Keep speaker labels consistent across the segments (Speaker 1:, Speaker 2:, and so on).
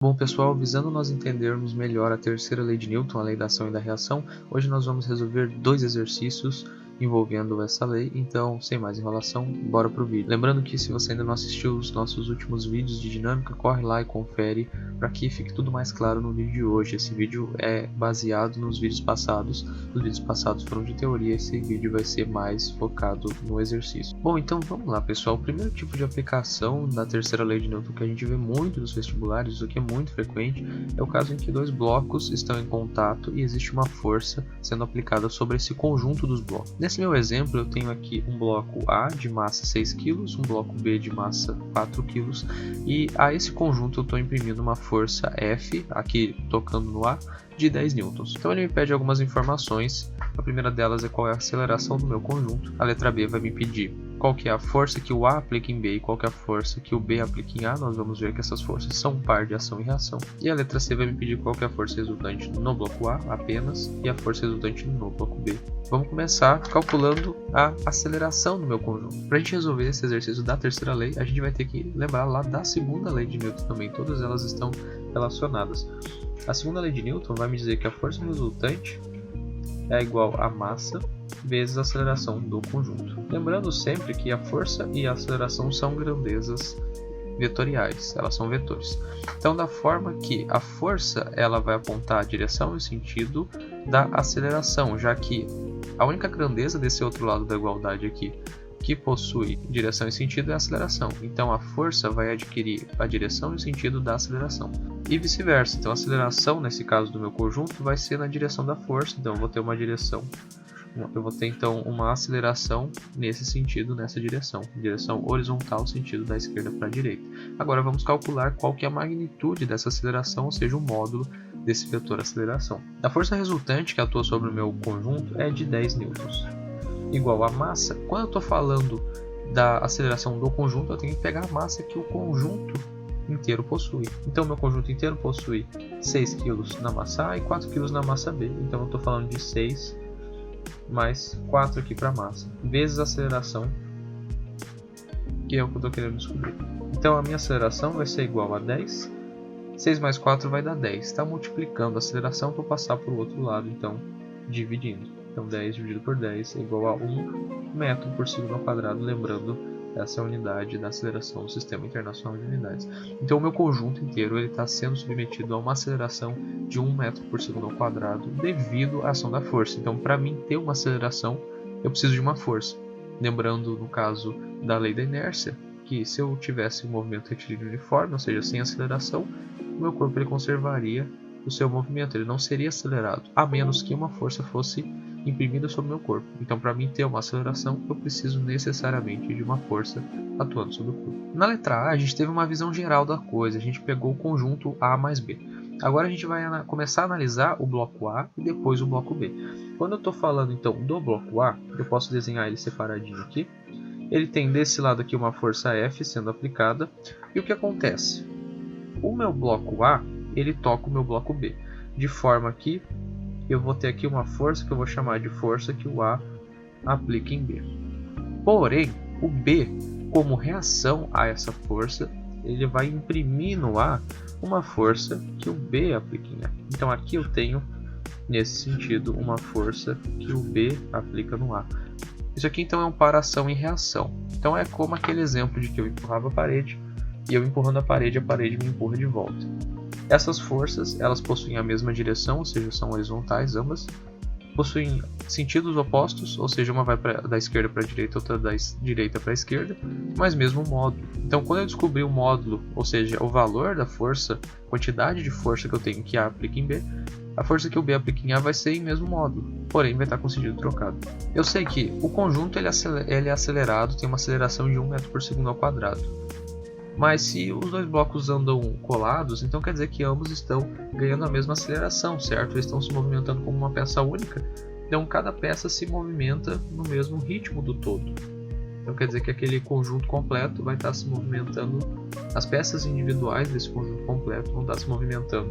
Speaker 1: Bom pessoal, visando nós entendermos melhor a terceira lei de Newton, a lei da ação e da reação, hoje nós vamos resolver dois exercícios envolvendo essa lei, então sem mais enrolação, bora pro vídeo. Lembrando que se você ainda não assistiu os nossos últimos vídeos de dinâmica, corre lá e confere para que fique tudo mais claro no vídeo de hoje. Esse vídeo é baseado nos vídeos passados, os vídeos passados foram de teoria, esse vídeo vai ser mais focado no exercício. Bom, então vamos lá pessoal, o primeiro tipo de aplicação da terceira lei de Newton que a gente vê muito nos vestibulares, isso aqui é muito frequente, é o caso em que dois blocos estão em contato e existe uma força sendo aplicada sobre esse conjunto dos blocos. Nesse meu exemplo eu tenho aqui um bloco A de massa 6 kg, um bloco B de massa 4 kg e a esse conjunto eu estou imprimindo uma força F, aqui tocando no A, de 10 newtons. Então ele me pede algumas informações, a primeira delas é qual é a aceleração do meu conjunto, a letra B vai me pedir qual que é a força que o A aplica em B e qual que é a força que o B aplica em A. Nós vamos ver que essas forças são um par de ação e reação. E a letra C vai me pedir qual que é a força resultante no bloco A apenas e a força resultante no bloco B. Vamos começar calculando a aceleração do meu conjunto. Para a gente resolver esse exercício da terceira lei, a gente vai ter que lembrar lá da segunda lei de Newton também. Todas elas estão relacionadas. A segunda lei de Newton vai me dizer que a força resultante é igual a massa vezes a aceleração do conjunto. Lembrando sempre que a força e a aceleração são grandezas vetoriais, elas são vetores. Então, da forma que a força ela vai apontar a direção e o sentido da aceleração, já que a única grandeza desse outro lado da igualdade aqui que possui direção e sentido é a aceleração. Então a força vai adquirir a direção e o sentido da aceleração. E vice-versa. Então a aceleração, nesse caso do meu conjunto, vai ser na direção da força. Então eu vou ter uma direção. Eu vou ter então uma aceleração nesse sentido, nessa direção. Direção horizontal, sentido da esquerda para a direita. Agora vamos calcular qual que é a magnitude dessa aceleração, ou seja, o módulo desse vetor aceleração. A força resultante que atua sobre o meu conjunto é de 10 newtons. Igual a massa. Quando eu estou falando da aceleração do conjunto, eu tenho que pegar a massa que o conjunto inteiro possui. Então, meu conjunto inteiro possui 6 kg na massa A e 4 kg na massa B. Então, eu estou falando de 6 mais 4 aqui para a massa, vezes a aceleração, que é o que eu estou querendo descobrir. Então, a minha aceleração vai ser igual a 10. 6 mais 4 vai dar 10. Está multiplicando a aceleração para passar para o outro lado, então, dividindo. Então 10 dividido por 10 é igual a 1 metro por segundo ao quadrado, lembrando essa é a unidade da aceleração do Sistema Internacional de Unidades. Então o meu conjunto inteiro está sendo submetido a uma aceleração de 1 metro por segundo ao quadrado devido à ação da força. Então para mim ter uma aceleração eu preciso de uma força. Lembrando no caso da lei da inércia, que se eu tivesse um movimento retilíneo uniforme, ou seja, sem aceleração, o meu corpo ele conservaria o seu movimento, ele não seria acelerado, a menos que uma força fosse imprimida sobre o meu corpo. Então, para mim ter uma aceleração, eu preciso necessariamente de uma força atuando sobre o corpo. Na letra A, a gente teve uma visão geral da coisa, a gente pegou o conjunto A mais B. Agora a gente vai começar a analisar o bloco A e depois o bloco B. Quando eu estou falando então do bloco A, eu posso desenhar ele separadinho aqui. Ele tem desse lado aqui uma força F sendo aplicada. E o que acontece? O meu bloco A ele toca o meu bloco B, de forma que eu vou ter aqui uma força que eu vou chamar de força que o A aplica em B. Porém, o B, como reação a essa força, ele vai imprimir no A uma força que o B aplica em A. Então aqui eu tenho, nesse sentido, uma força que o B aplica no A. Isso aqui então é um par ação e reação. Então é como aquele exemplo de que eu empurrava a parede e eu empurrando a parede me empurra de volta. Essas forças, elas possuem a mesma direção, ou seja, são horizontais ambas, possuem sentidos opostos, ou seja, uma vai da esquerda para a direita, outra da direita para a esquerda, mas mesmo módulo. Então, quando eu descobrir o módulo, ou seja, o valor da força, quantidade de força que eu tenho que A aplica em B, a força que o B aplica em A vai ser em mesmo módulo, porém vai estar com sentido trocado. Eu sei que o conjunto ele é acelerado, tem uma aceleração de 1 metro por segundo ao quadrado. Mas se os dois blocos andam colados, então quer dizer que ambos estão ganhando a mesma aceleração, certo? Eles estão se movimentando como uma peça única, então cada peça se movimenta no mesmo ritmo do todo. Então quer dizer que aquele conjunto completo vai estar se movimentando, as peças individuais desse conjunto completo vão estar se movimentando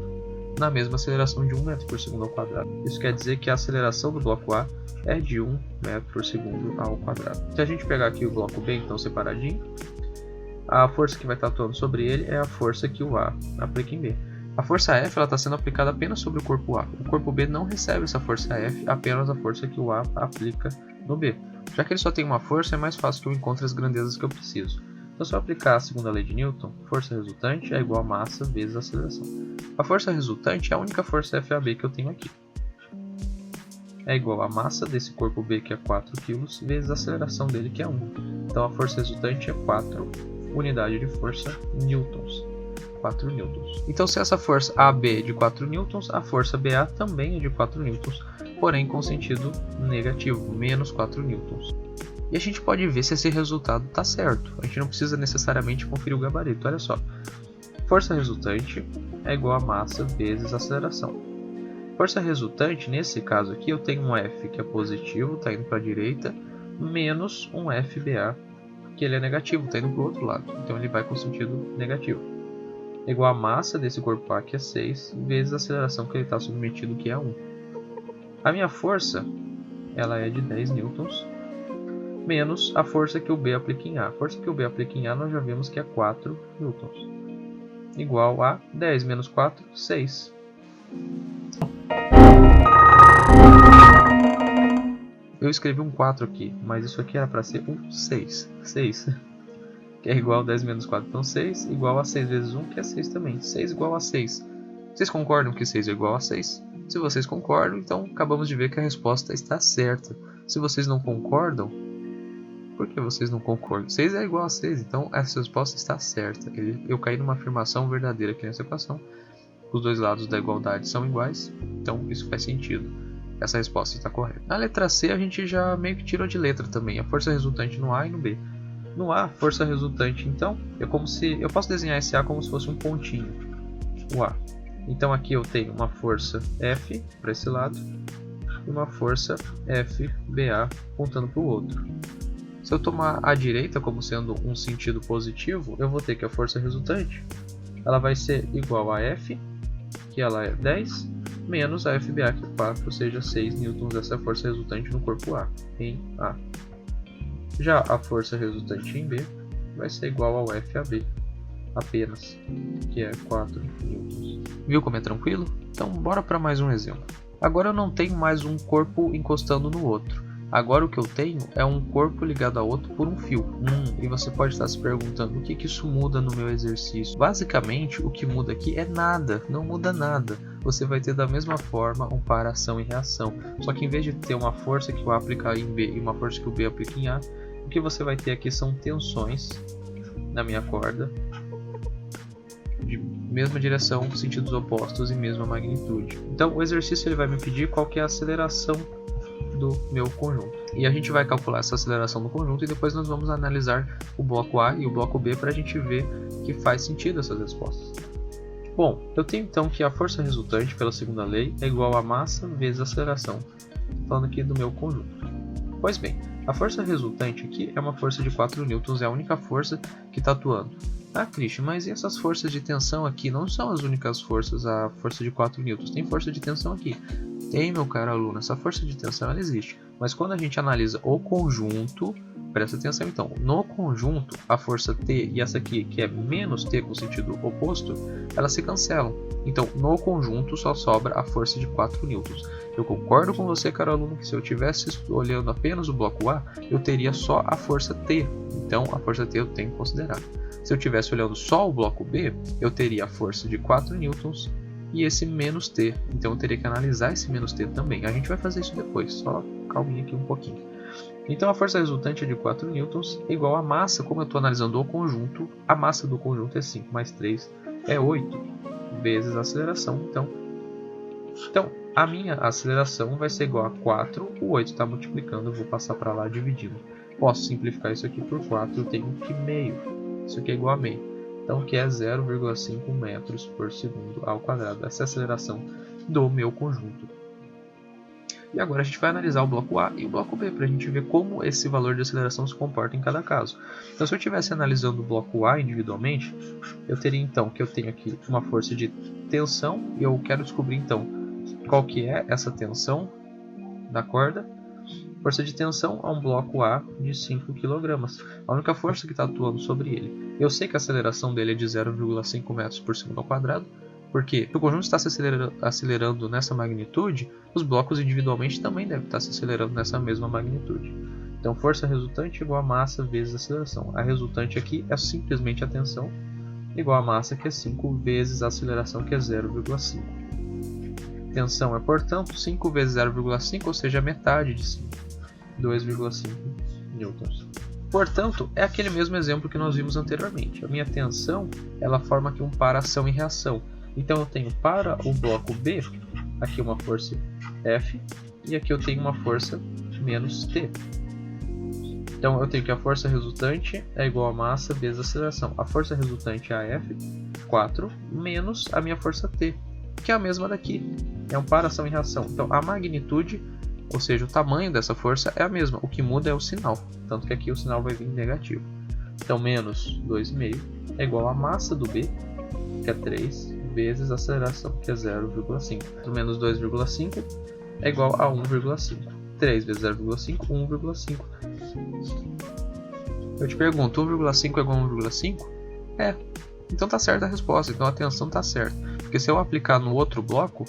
Speaker 1: na mesma aceleração de 1 metro por segundo ao quadrado. Isso quer dizer que a aceleração do bloco A é de 1 metro por segundo ao quadrado. Se a gente pegar aqui o bloco B, então separadinho, a força que vai estar atuando sobre ele é a força que o A aplica em B. A força F está sendo aplicada apenas sobre o corpo A. O corpo B não recebe essa força F, apenas a força que o A aplica no B. Já que ele só tem uma força, é mais fácil que eu encontre as grandezas que eu preciso. Então, se eu aplicar a segunda lei de Newton, força resultante é igual a massa vezes a aceleração. A força resultante é a única força FAB que eu tenho aqui. É igual a massa desse corpo B, que é 4 kg, vezes a aceleração dele, que é 1. Então, a força resultante é 4 unidades de força newtons. 4 newtons. Então, se essa força AB é de 4 newtons, a força BA também é de 4 newtons, porém com sentido negativo, menos 4 newtons. E a gente pode ver se esse resultado está certo. A gente não precisa necessariamente conferir o gabarito. Olha só. Força resultante é igual a massa vezes a aceleração. Força resultante, nesse caso aqui, eu tenho um F que é positivo, está indo para a direita, menos um FBA, que ele é negativo, está indo para o outro lado. Então ele vai com sentido negativo. É igual a massa desse corpo A, que é 6, vezes a aceleração que ele está submetido, que é 1. A minha força, ela é de 10 newtons, menos a força que o B aplica em A. A força que o B aplica em A nós já vimos que é 4 newtons. Igual a 10 menos 4, 6. Eu escrevi um 4 aqui, mas isso aqui era para ser um 6. 6, que é igual a 10 menos 4, então 6, igual a 6 vezes 1, que é 6 também. 6 igual a 6. Vocês concordam que 6 é igual a 6? Se vocês concordam, então acabamos de ver que a resposta está certa. Se vocês não concordam, por que vocês não concordam? 6 é igual a 6, então essa resposta está certa. Eu caí numa afirmação verdadeira aqui nessa equação. Os dois lados da igualdade são iguais, então isso faz sentido. Essa resposta está correta. Na letra C a gente já meio que tirou de letra também, a força resultante no A e no B. No A, força resultante, então, eu posso desenhar esse A como se fosse um pontinho, o A. Então aqui eu tenho uma força F para esse lado e uma força FBA apontando para o outro. Se eu tomar a direita como sendo um sentido positivo, eu vou ter que a força resultante ela vai ser igual a F, que ela é 10, menos a FBA, que é 4, ou seja, 6 newtons dessa força resultante no corpo A, em A. Já a força resultante em B vai ser igual ao FAB, apenas, que é 4 newtons. Viu como é tranquilo? Então bora para mais um exemplo. Agora eu não tenho mais um corpo encostando no outro. Agora o que eu tenho é um corpo ligado a outro por um fio. E você pode estar se perguntando o que isso muda no meu exercício. Basicamente o que muda aqui é nada, não muda nada. Você vai ter da mesma forma um par ação e reação. Só que em vez de ter uma força que eu aplicar em B e uma força que o B aplica em A, o que você vai ter aqui são tensões na minha corda de mesma direção, sentidos opostos e mesma magnitude. Então o exercício ele vai me pedir qual que é a aceleração do meu conjunto. E a gente vai calcular essa aceleração do conjunto e depois nós vamos analisar o bloco A e o bloco B para a gente ver que faz sentido essas respostas. Bom, eu tenho então que a força resultante pela segunda lei é igual a massa vezes a aceleração. Falando aqui do meu conjunto. Pois bem, a força resultante aqui é uma força de 4 newtons, é a única força que está atuando. Ah, Christian, mas e essas forças de tensão aqui não são as únicas forças, a força de 4 newtons, tem força de tensão aqui. Tem, meu caro aluno, essa força de tensão ela existe, mas quando a gente analisa o conjunto, presta atenção então, no conjunto, a força T e essa aqui, que é menos T com sentido oposto, elas se cancelam. Então, no conjunto só sobra a força de 4 newtons. Eu concordo com você, caro aluno, que se eu estivesse olhando apenas o bloco A, eu teria só a força T, então a força T eu tenho que considerar. Se eu estivesse olhando só o bloco B, eu teria a força de 4 newtons e esse menos T, então eu teria que analisar esse menos T também. A gente vai fazer isso depois, só calminha aqui um pouquinho. Então a força resultante é de 4 newtons, igual a massa, como eu estou analisando o conjunto, a massa do conjunto é 5 mais 3 é 8, vezes a aceleração. Então a minha aceleração vai ser igual a 4, o 8 está multiplicando, eu vou passar para lá dividindo. Posso simplificar isso aqui por 4, eu tenho que meio, isso aqui é igual a meio. Então, que é 0,5 metros por segundo ao quadrado. Essa é a aceleração do meu conjunto. E agora a gente vai analisar o bloco A e o bloco B, para a gente ver como esse valor de aceleração se comporta em cada caso. Então, se eu estivesse analisando o bloco A individualmente, eu teria então que eu tenho aqui uma força de tensão, e eu quero descobrir então qual que é essa tensão da corda. Força de tensão a um bloco A de 5 kg. A única força que está atuando sobre ele. Eu sei que a aceleração dele é de 0,5 metros por segundo ao quadrado. Porque se o conjunto está se acelerando nessa magnitude, os blocos individualmente também devem estar se acelerando nessa mesma magnitude. Então, força resultante igual a massa vezes a aceleração. A resultante aqui é simplesmente a tensão, igual a massa, que é 5 vezes a aceleração, que é 0,5. Tensão é, portanto, 5 vezes 0,5, ou seja, metade de 5, 2,5 newtons. Portanto, é aquele mesmo exemplo que nós vimos anteriormente. A minha tensão, ela forma aqui um par ação e reação. Então eu tenho para o bloco B, aqui uma força F, e aqui eu tenho uma força menos T. Então eu tenho que a força resultante é igual a massa vezes a aceleração. A força resultante é a F, 4, menos a minha força T, que é a mesma daqui. É um par ação e reação. Então a magnitude, ou seja, o tamanho dessa força é a mesma. O que muda é o sinal. Tanto que aqui o sinal vai vir negativo. Então menos 2,5 é igual a massa do B, que é 3, vezes a aceleração, que é 0,5. Então, menos 2,5 é igual a 1,5. 3 vezes 0,5, 1,5. Eu te pergunto, 1,5 é igual a 1,5? É. Então tá certa a resposta, então a tensão tá certa. Porque se eu aplicar no outro bloco,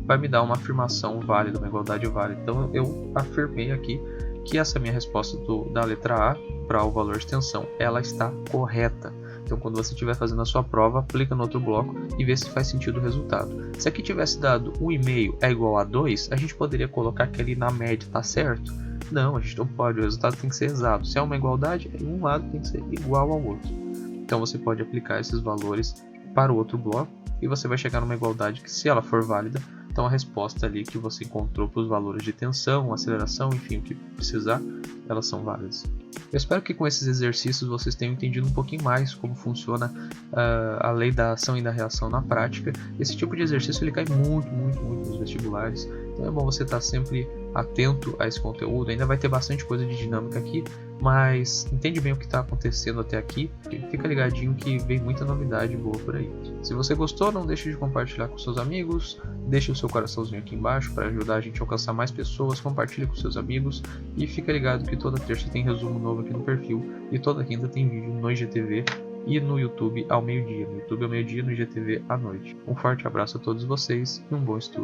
Speaker 1: vai me dar uma afirmação válida, uma igualdade válida. Então eu afirmei aqui que essa minha resposta da letra A para o valor de tensão, ela está correta. Então quando você estiver fazendo a sua prova, aplica no outro bloco e vê se faz sentido o resultado. Se aqui tivesse dado 1,5 é igual a 2, a gente poderia colocar que ali na média está certo? Não, a gente não pode, o resultado tem que ser exato. Se é uma igualdade, um lado tem que ser igual ao outro. Então você pode aplicar esses valores para o outro bloco e você vai chegar numa igualdade que, se ela for válida, então a resposta ali que você encontrou para os valores de tensão, aceleração, enfim, o que precisar, elas são válidas. Eu espero que com esses exercícios vocês tenham entendido um pouquinho mais como funciona a lei da ação e da reação na prática. Esse tipo de exercício ele cai muito nos vestibulares, então é bom você estar sempre atento a esse conteúdo. Ainda vai ter bastante coisa de dinâmica aqui, mas entende bem o que está acontecendo até aqui e fica ligadinho que vem muita novidade boa por aí. Se você gostou, não deixe de compartilhar com seus amigos, deixe o seu coraçãozinho aqui embaixo para ajudar a gente a alcançar mais pessoas, compartilhe com seus amigos e fica ligado que toda terça tem resumo novo aqui no perfil e toda quinta tem vídeo no IGTV e no YouTube ao meio-dia. No YouTube ao meio-dia, no IGTV à noite. Um forte abraço a todos vocês e um bom estudo.